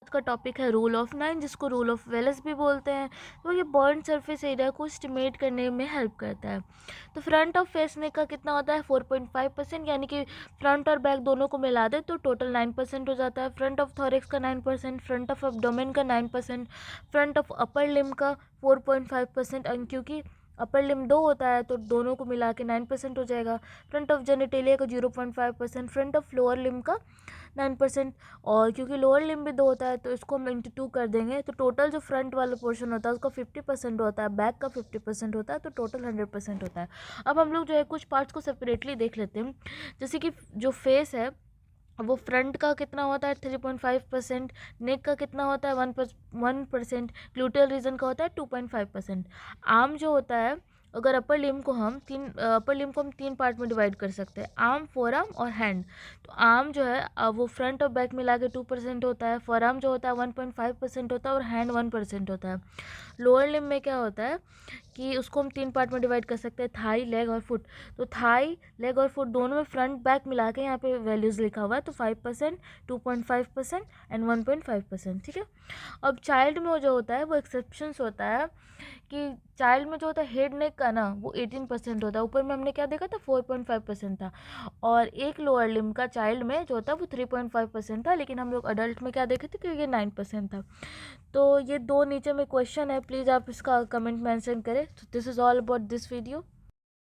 का टॉपिक है rule of 9, जिसको रूल ऑफ वेलेस भी बोलते हैं। तो ये बर्न सरफेस एरिया को एस्टिमेट करने में हेल्प करता है। तो फ्रंट ऑफ फेस नेक का कितना होता है 4.5%, यानी कि फ्रंट और बैक दोनों को मिला दे तो टोटल 9% हो जाता है। फ्रंट ऑफ थॉरेक्स का 9%, फ्रंट ऑफ एब्डोमेन का 9%, फ्रंट ऑफ अपर लिम का 4.5%, क्योंकि अपर लिम 2 होता है तो दोनों को मिला के 9% हो जाएगा। फ्रंट ऑफ जेनिटेलिया का 0.5%, फ्रंट ऑफ लोअर लिम का 9%, और क्योंकि लोअर लिम भी 2 होता है तो इसको हम इंटू 2 कर देंगे तो टोटल जो फ्रंट वाला पोर्शन होता है उसका 50% होता है, बैक का 50% होता है, तो टोटल 100% होता है। अब हम लोग जो है कुछ पार्ट्स को सेपरेटली देख लेते हैं। जैसे कि जो फेस है वो फ्रंट का कितना होता है 3.5%, नेक का कितना होता है 1%, ग्लूटेल रीजन का होता है 2.5%। आर्म जो होता है, अगर अपर लिम को हम तीन पार्ट में डिवाइड कर सकते हैं, आर्म, फोर आर्म और हैंड। तो आर्म जो है वो फ्रंट और बैक मिला के 2% होता है, फोर आर्म जो होता है 1.5% होता है, और हैंड 1% होता है। लोअर लिम में क्या होता है कि उसको हम तीन पार्ट में डिवाइड कर सकते हैं, थाई, लेग और फुट। तो थाई, लेग और फुट दोनों में फ्रंट बैक मिला के यहाँ पे वैल्यूज़ लिखा हुआ है, तो 5%, 2.5% एंड 1.5%। ठीक है। अब चाइल्ड में जो होता है वो एक्सेप्शंस होता है कि चाइल्ड में जो होता है हेड नेक का ना वो 18% होता है, ऊपर में हमने क्या देखा था 4.5% था, और एक लोअर लिम का चाइल्ड में जो होता है वो 3.5% था, लेकिन हम लोग अडल्ट में क्या देखे थे कि ये 9% था। तो ये दो नीचे में क्वेश्चन है, प्लीज़ आप इसका कमेंट मेंशन करें। तो this is all about this video.